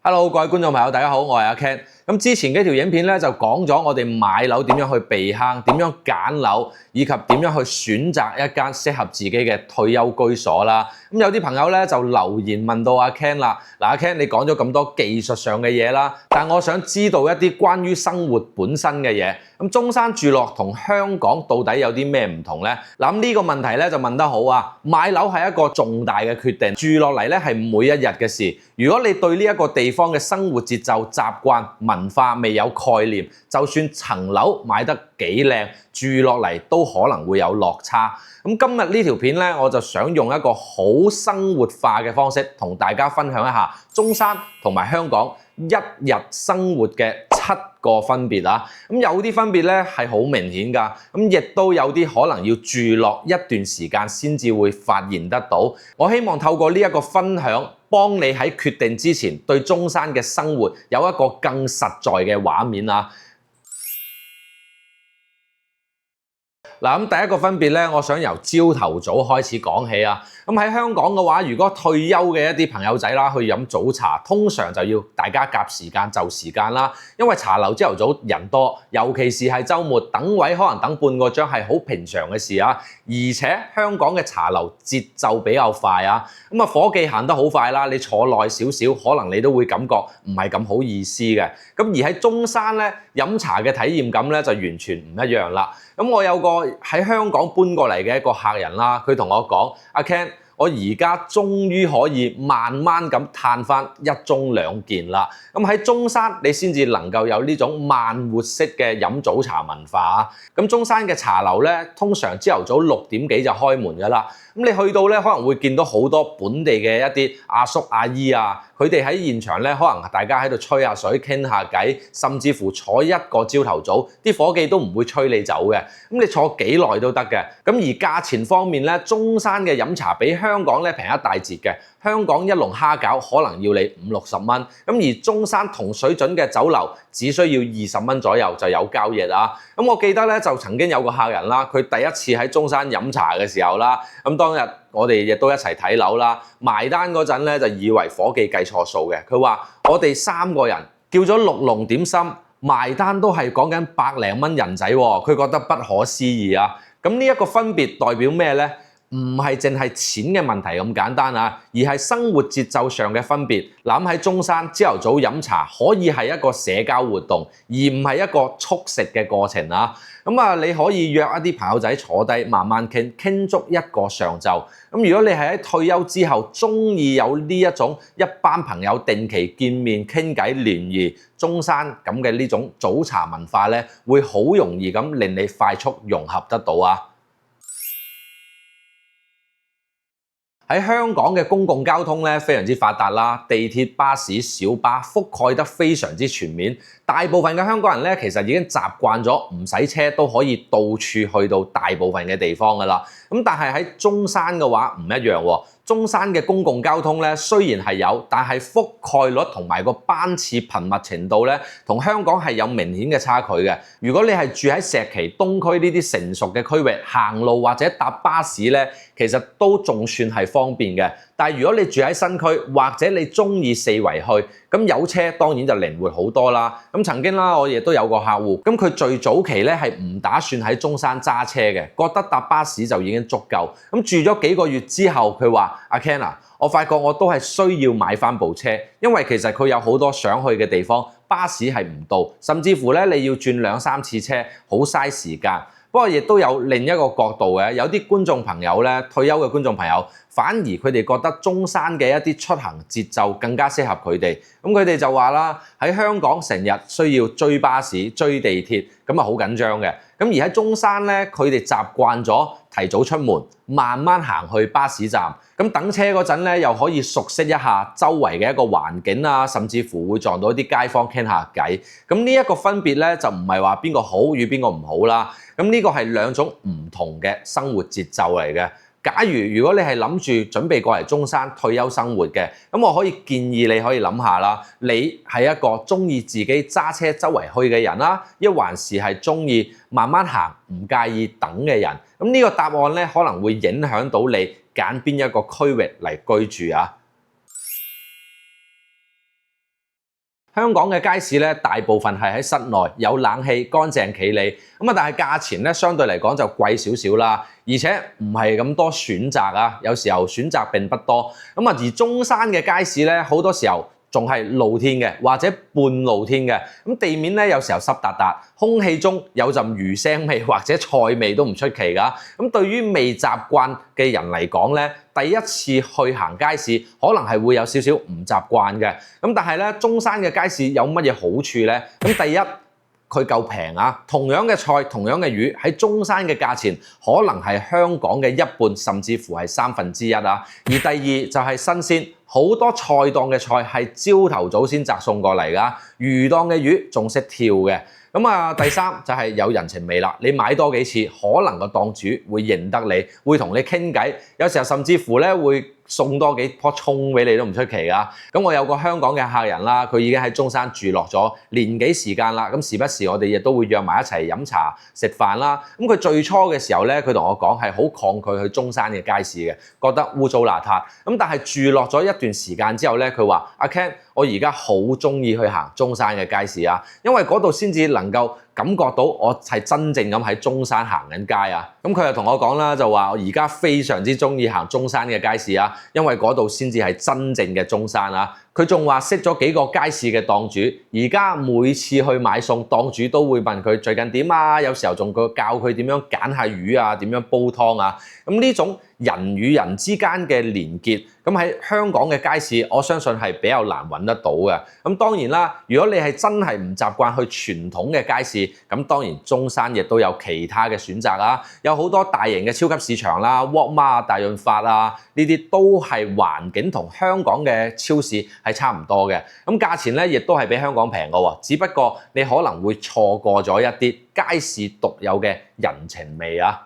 Hello，各位觀眾朋友，大家好，我係阿 Ken。咁之前幾條影片咧就講咗我哋買樓點樣去避坑，點樣揀樓，以及點樣去選擇一間適合自己嘅退休居所啦。咁有啲朋友咧就留言問到阿 Ken 啦，阿 Ken 你講咗咁多技術上嘅嘢啦，但我想知道一啲關於生活本身嘅嘢。咁中山住落同香港到底有啲咩唔同呢？咁呢個問題咧就問得好啊！買樓係一個重大嘅決定，住落嚟咧係每一日嘅事。如果你對呢一個地方嘅生活節奏、習慣、文化未有概念，就算層樓買得幾靚，住落嚟都可能會有落差。咁今日呢條片咧，我就想用一個好生活化嘅方式，同大家分享一下中山同埋香港一日生活嘅7個分別啊！咁有啲分別咧係好明顯㗎，咁亦都有啲可能要住落一段時間先至會發現得到。我希望透過呢一個分享，幫你喺決定之前對中山嘅生活有一個更實在嘅畫面啊！嗱，咁第一個分別咧，我想由朝頭早開始講起啊。咁喺香港嘅話，如果退休嘅一啲朋友仔啦，去飲早茶，通常就要大家夾時間就時間啦。因為茶樓朝頭早人多，尤其是係週末，等位可能等半個鐘係好平常嘅事啊。而且香港嘅茶樓節奏比較快啊，咁啊夥計行得好快啦，你坐耐少少，可能你都會感覺唔係咁好意思嘅。咁而喺中山咧，飲茶嘅體驗感咧就完全唔一樣啦。咁我有個喺香港搬過嚟嘅一個客人啦，佢同我講：阿 Ken，我而家終於可以慢慢咁嘆翻一盅兩件啦。咁喺中山你先至能夠有呢種慢活式嘅飲早茶文化啊。咁中山嘅茶樓咧，通常朝頭早6點幾就開門㗎啦。咁你去到咧，可能會見到好多本地嘅一啲阿叔阿姨啊，佢哋喺現場咧，可能大家喺度吹下水、傾下偈，甚至乎坐一個朝頭早，啲夥計都唔會催你走嘅。咁你坐幾耐都得嘅。咁而價錢方面咧，中山嘅飲茶比香港咧平一大截嘅。香港一籠蝦餃可能要你50-60蚊，咁而中山同水準嘅酒樓只需要20蚊左右就有交易啦。咁我記得咧就曾經有個客人啦，佢第一次喺中山飲茶嘅時候啦，咁當日我哋亦都一齊睇樓啦，埋單嗰陣咧就以為夥計計錯數嘅，佢話我哋3個人叫咗6籠點心，埋單都係講緊100零蚊人仔喎，佢覺得不可思議啊！咁呢一個分別代表咩咧？唔係淨係錢嘅問題咁簡單啊，而係生活節奏上嘅分別。諗喺中山朝頭早飲茶可以係一個社交活動，而唔係一個速食嘅過程啊。你可以約一啲朋友仔坐低慢慢傾，傾足一個上晝。咁如果你係喺退休之後鍾意有呢一種一班朋友定期見面傾偈聯誼，中山咁嘅呢種早茶文化咧，會好容易咁令你快速融合得到啊！喺香港嘅公共交通咧非常之發達啦，地鐵、巴士、小巴覆蓋得非常之全面。大部分嘅香港人咧其實已經習慣咗唔使車都可以到處去到大部分嘅地方㗎啦。咁但係喺中山嘅話唔一樣喎。中山嘅公共交通咧雖然係有，但係覆蓋率同埋個班次頻密程度咧，同香港係有明顯嘅差距嘅。如果你係住喺石岐東區呢啲成熟嘅區域，行路或者搭巴士咧，其實都仲算係方便嘅。但係如果你住喺新區，或者你鍾意四圍去，咁有車當然就靈活好多啦。咁曾經啦，我亦都有個客戶，咁佢最早期咧係唔打算喺中山揸車嘅，覺得搭巴士就已經足夠。咁住咗幾個月之後，佢話：阿 Ken 啊，我發覺我都係需要買返部車，因為其實佢有好多想去嘅地方，巴士係唔到，甚至乎咧你要轉2-3次車，好嘥時間。不過亦都有另一個角度嘅，有啲觀眾朋友咧，退休嘅觀眾朋友，反而佢哋覺得中山嘅一啲出行節奏更加適合佢哋。咁佢哋就話啦，喺香港成日需要追巴士、追地鐵，咁啊好緊張嘅。咁而喺中山咧，佢哋習慣咗提早出門，慢慢行去巴士站。咁等車嗰陣咧，又可以熟悉一下周圍嘅一個環境啊，甚至乎會撞到啲街坊傾下偈。咁呢一個分別咧，就唔係話邊個好與邊個唔好啦。咁呢個係兩種唔同嘅生活節奏嚟嘅。假如果你係諗住準備過嚟中山退休生活嘅，咁我可以建議你可以諗下啦，你係一個鍾意自己揸車周圍去嘅人啦，抑還是係鍾意慢慢行唔介意等嘅人？咁呢個答案咧可能會影響到你揀邊一個區域嚟居住啊。香港嘅街市咧，大部分係喺室內，有冷氣、乾淨企理。咁啊，但係價錢咧相對嚟講就貴少少啦，而且唔係咁多選擇啊，有時候選擇並不多。咁啊，而中山嘅街市咧，好多時候仲係露天嘅，或者半露天嘅。咁地面咧有時候濕笪笪，空氣中有陣魚腥味或者菜味都唔出奇㗎。咁對於未習慣嘅人嚟講咧，第一次去行街市，可能係會有少少唔習慣嘅。咁但係咧，中山嘅街市有乜嘢好處咧？咁第一，佢夠平啊！同樣嘅菜、同樣嘅魚，喺中山嘅價錢可能係香港嘅一半，甚至乎係1/3啊！而第二就係新鮮，好多菜檔嘅菜係朝頭早先摘送過嚟㗎，魚檔嘅魚仲識跳嘅。咁啊，第三就係有人情味啦。你買多幾次，可能個檔主會認得你，會同你傾偈，有時候甚至乎咧會送多幾棵葱俾你都唔出奇㗎。咁我有個香港嘅客人啦，佢已經喺中山住落咗年幾時間啦。咁時不時我哋亦都會約埋一齊飲茶食飯啦。咁佢最初嘅時候咧，佢同我講係好抗拒去中山嘅街市嘅，覺得污糟邋遢。咁但係住落咗一段時間之後咧，佢話：阿 Ken，我而家好中意去行中山嘅街市啊，因為嗰度先至能夠感覺到我係真正咁喺中山行緊街啊。咁佢又同我講啦，就話我而家非常之中意行中山嘅街市啊，因為嗰度先至係真正嘅中山啊。佢仲話識咗幾個街市嘅檔主，而家每次去買餸，檔主都會問佢最近點啊，有時候仲教佢點樣揀下魚啊，點樣煲湯啊。咁呢種人與人之間嘅連結，咁喺香港嘅街市，我相信係比較難揾得到嘅。咁當然啦，如果你係真係唔習慣去傳統嘅街市，咁當然中山亦都有其他嘅選擇啦，有好多大型嘅超級市場啦、Walmart、大潤發啊，呢啲都係環境同香港嘅超市係差唔多嘅。咁價錢咧亦都係比香港平嘅喎，只不過你可能會錯過咗一啲街市獨有嘅人情味啊。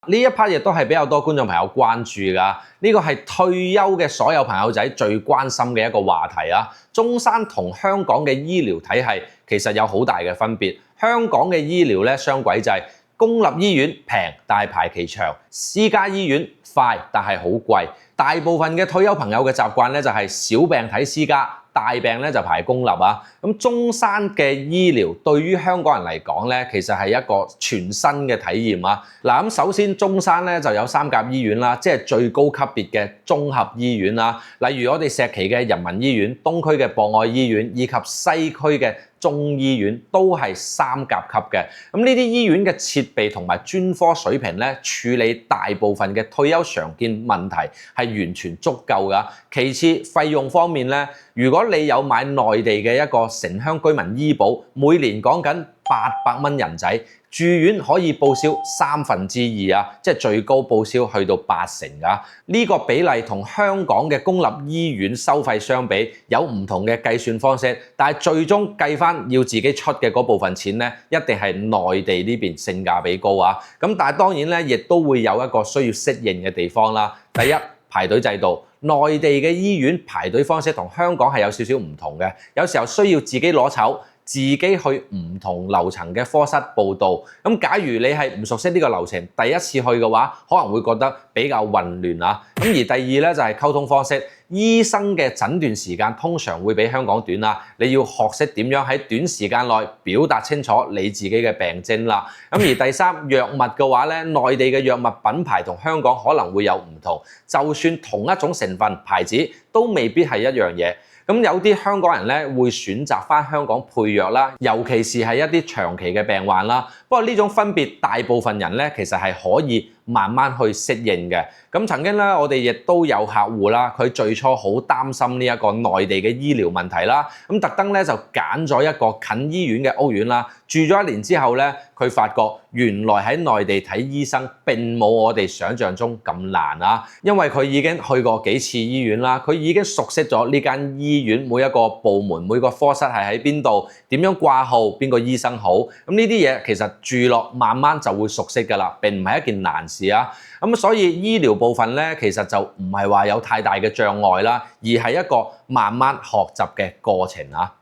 呢一 part 亦都係比較多觀眾朋友關注㗎，呢個係退休嘅所有朋友仔最關心嘅一個話題啊。中山同香港嘅醫療體系其實有好大嘅分別，香港嘅醫療咧雙軌制，公立醫院平但係排期長，私家醫院快但係好貴。大部分嘅退休朋友嘅習慣咧就係小病睇私家，大病咧就排公立啊。咁中山嘅醫療對於香港人嚟講咧，其實係一個全新嘅體驗啊。嗱，咁首先中山咧就有3甲醫院啦，即係最高級別嘅綜合醫院啦。例如我哋石岐嘅人民醫院、東區嘅博愛醫院以及西區嘅中醫院都係3甲級嘅。咁呢啲醫院嘅設備同埋專科水平咧，處理大部分嘅退休常見問題係完全足夠㗎。其次，費用方面咧，如果你有買內地嘅一個城鄉居民醫保，每年講緊800蚊人仔，住院可以報銷2/3啊，即係最高報銷去到80%㗎。呢個比例同香港嘅公立醫院收費相比，有唔同嘅計算方式，但係最終計翻要自己出嘅嗰部分錢咧，一定係內地呢邊性價比高啊。咁但係當然咧，亦都會有一個需要適應嘅地方啦。第一，排隊制度，內地嘅醫院排隊方式同香港係有少少唔同嘅，有時候需要自己攞籌，自己去唔同樓層嘅科室報到。咁假如你係唔熟悉呢個流程，第一次去嘅話，可能會覺得比較混亂啊。咁而第二咧就係溝通方式，醫生嘅診斷時間通常會比香港短啦，你要學識點樣喺短時間內表達清楚你自己嘅病徵啦。咁而第三，藥物嘅話咧，內地嘅藥物品牌同香港可能會有唔同，就算同一種成分牌子都未必係一樣嘢。咁有啲香港人咧會選擇返香港配藥啦，尤其是係一啲長期嘅病患啦。不過呢種分別，大部分人咧其實係可以慢慢去適應嘅。咁曾經咧，我哋亦都有客戶啦，佢最初好擔心呢一個內地嘅醫療問題啦，咁特登咧就揀咗一個近醫院嘅屋苑啦。住咗1年之後咧，佢發覺原來喺內地睇醫生並冇我哋想象中咁難啊，因為佢已經去過幾次醫院啦，佢已經熟悉咗呢間醫院每一個部門、每個科室係喺邊度，點樣掛號，邊個醫生好。咁呢啲嘢其實住落慢慢就會熟悉㗎啦，並唔係一件難事啊。咁所以醫療部分咧，其實就唔係話有太大嘅障礙啦，而係一個慢慢學習嘅過程啊。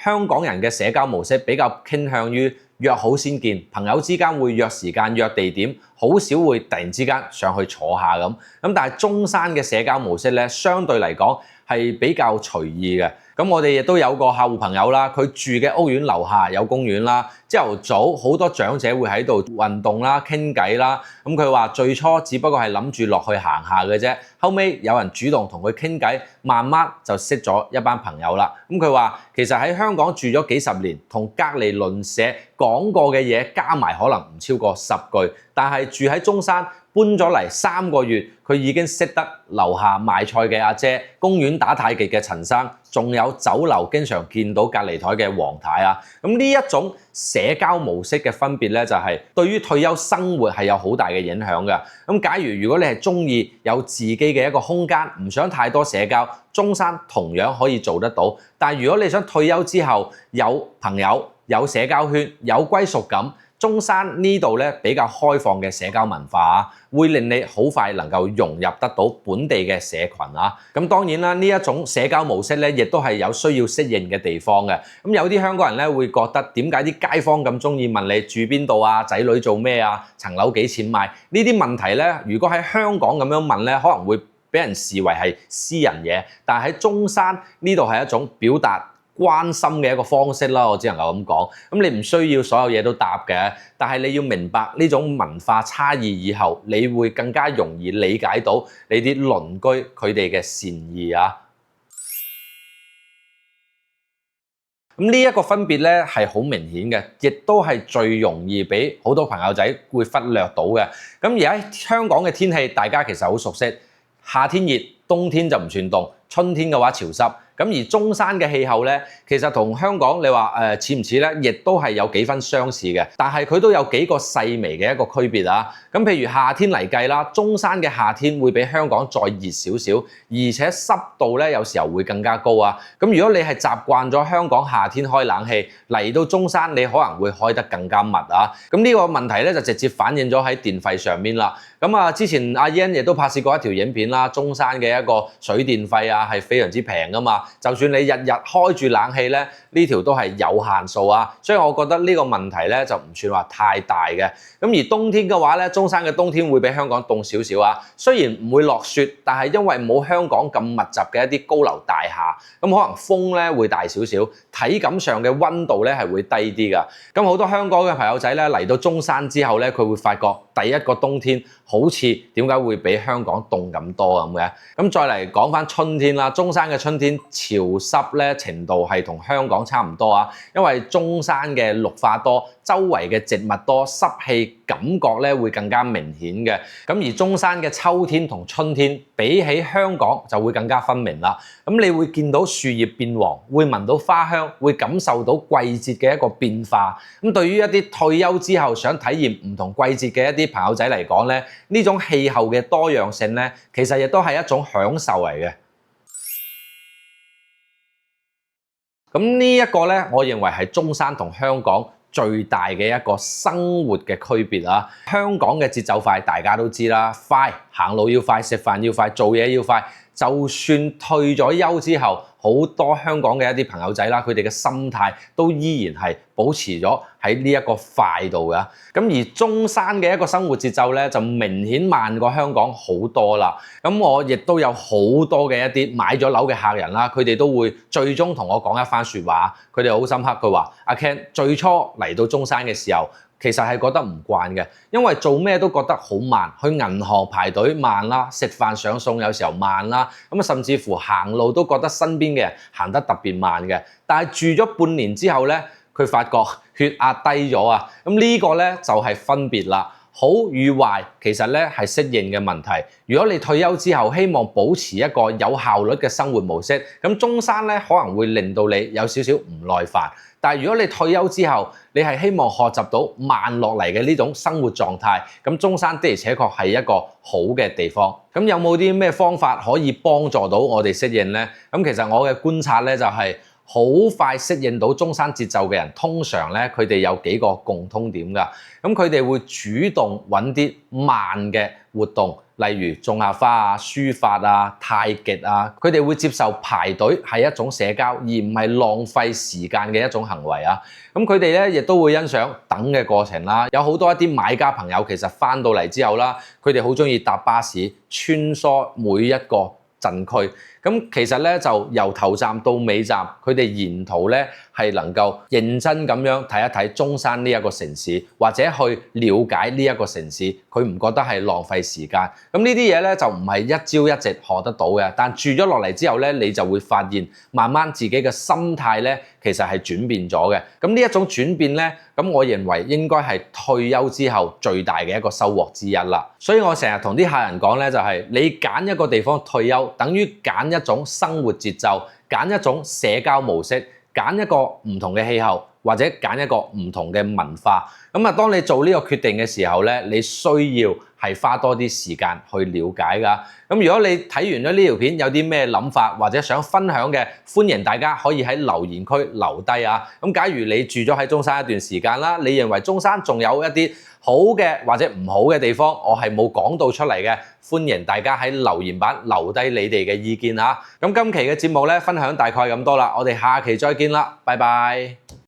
香港人嘅社交模式比較傾向於約好先見，朋友之間會約時間、約地點，好少會突然之間上去坐下咁。但係中山嘅社交模式咧，相對嚟講係比較隨意嘅。咁我哋亦都有個客戶朋友啦，佢住嘅屋苑樓下有公園啦，朝頭早好多長者會喺度運動啦、傾偈啦。咁佢話最初只不過係諗住落去行下嘅啫，後尾有人主動同佢傾偈，慢慢就識咗一班朋友啦。咁佢話其實喺香港住咗幾十年，同隔離鄰舍講過嘅嘢加埋可能唔超過10句，但係住喺中山搬咗嚟3個月，佢已經識得樓下賣菜嘅阿姐、公園打太極嘅陳生，仲有酒樓經常見到隔離台嘅黃太啊。咁呢一種社交模式嘅分別咧，就係對於退休生活係有好大嘅影響嘅。咁假如果你係中意有自己嘅一個空間，唔想太多社交，中山同樣可以做得到。但如果你想退休之後有朋友、有社交圈、有歸屬感，中山呢度咧比較開放嘅社交文化啊，會令你好快能夠融入得到本地嘅社群啊。咁當然啦，呢一種社交模式咧，亦都係有需要適應嘅地方嘅。咁有啲香港人咧會覺得點解啲街坊咁中意問你住邊度啊、仔女做咩啊、層樓幾錢買？呢啲問題咧，如果喺香港咁樣問咧，可能會俾人視為係私人嘢。但係喺中山呢度係一種表達關心嘅一個方式啦，我只能夠咁講。咁你唔需要所有嘢都答嘅，但係你要明白呢種文化差異以後，你會更加容易理解到你啲鄰居佢哋嘅善意啊。咁呢一個分別咧係好明顯嘅，亦都係最容易俾好多朋友仔會忽略到嘅。咁而喺香港嘅天氣，大家其實好熟悉，夏天熱，冬天就唔算凍，春天嘅話潮濕。咁而中山嘅氣候咧，其實同香港你話似唔似咧，亦都係有幾分相似嘅，但係佢都有幾個細微嘅一個區別啊。咁譬如夏天嚟計啦，中山嘅夏天會比香港再熱少少，而且濕度咧有時候會更加高啊。咁如果你係習慣咗香港夏天開冷氣，嚟到中山你可能會開得更加密啊。咁呢個問題咧就直接反映咗喺電費上面啦。咁啊，之前阿 Yan 亦都拍攝過一條影片啦，中山嘅一個水電費啊係非常之平噶嘛。就算你日日開住冷氣咧，呢條都係有限數啊，所以我覺得呢個問題咧就唔算話太大嘅。咁而冬天嘅話咧，中山嘅冬天會比香港凍少少啊。雖然唔會落雪，但係因為冇香港咁密集嘅一啲高樓大廈，咁可能風咧會大少少，體感上嘅溫度咧係會低啲㗎。咁好多香港嘅朋友仔咧嚟到中山之後咧，佢會發覺第一個冬天好似點解會比香港凍咁多咁嘅。咁再嚟講返春天啦，中山嘅春天潮濕咧程度係同香港差唔多啊，因為中山嘅綠化多，周圍嘅植物多，濕氣感覺咧會更加明顯嘅。咁而中山嘅秋天同春天比起香港就會更加分明啦。咁你會見到樹葉變黃，會聞到花香，會感受到季節嘅一個變化。咁對於一啲退休之後想體驗唔同季節嘅一啲朋友仔嚟講咧，呢種氣候嘅多樣性咧，其實亦都係一種享受嚟嘅。咁呢一個咧，我認為係中山同香港最大嘅一個生活嘅區別啊！香港嘅節奏快，大家都知啦，快行路要快，食飯要快，做嘢要快。就算退咗休之後，好多香港嘅一啲朋友仔啦，佢哋嘅心態都依然係保持咗喺呢一個快度嘅。咁而中山嘅一個生活節奏咧，就明顯慢過香港好多啦。咁我亦都有好多嘅一啲買咗樓嘅客人啦，佢哋都會最終同我講一番説話，佢哋好深刻，佢話：阿 Ken 最初嚟到中山嘅時候，其實係覺得唔慣嘅，因為做咩都覺得好慢，去銀行排隊慢啦，食飯上餸有時候慢啦，咁甚至乎行路都覺得身邊嘅人行得特別慢嘅。但係住咗半年之後咧，佢發覺血壓低咗啊！咁呢個咧就係分別啦。好與壞其實咧係適應嘅問題。如果你退休之後希望保持一個有效率嘅生活模式，咁中山咧可能會令到你有少少唔耐煩。但係如果你退休之後，你係希望學習到慢落嚟嘅呢種生活狀態，咁中山的而且確係一個好嘅地方。咁有冇啲咩方法可以幫助到我哋適應呢？咁其實我嘅觀察咧就係，好快適應到中山節奏嘅人，通常咧佢哋有幾個共通點㗎。咁佢哋會主動揾啲慢嘅活動，例如種下花啊、書法啊、太極啊。佢哋會接受排隊係一種社交，而唔係浪費時間嘅一種行為啊。咁佢哋咧亦都會欣賞等嘅過程啦。有好多一啲買家朋友其實翻到嚟之後啦，佢哋好中意搭巴士穿梭每一個鎮區。咁其實咧就由頭站到尾站，佢哋沿途咧係能夠認真咁樣睇一睇中山呢一個城市，或者去了解呢一個城市，佢唔覺得係浪費時間。咁呢啲嘢咧就唔係一朝一夕學得到嘅，但住咗落嚟之後咧，你就會發現慢慢自己嘅心態咧其實係轉變咗嘅。咁呢一種轉變咧，咁我認為應該係退休之後最大嘅一個收穫之一啦。所以我成日同啲客人講咧，就係你揀一個地方退休，等於揀一種生活節奏，揀一種社交模式，揀一個唔同嘅氣候，或者揀一個唔同嘅文化。咁啊，當你做呢個決定嘅時候咧，你需要係花多啲時間去了解㗎。咁如果你睇完咗呢條片有啲咩諗法或者想分享嘅，歡迎大家可以喺留言區留低啊。咁假如你住咗喺中山一段時間啦，你認為中山仲有一啲好嘅或者唔好嘅地方，我係冇講到出嚟嘅，歡迎大家喺留言板留低你哋嘅意見啊。咁今期嘅節目咧，分享大概咁多啦，我哋下期再見啦，拜拜。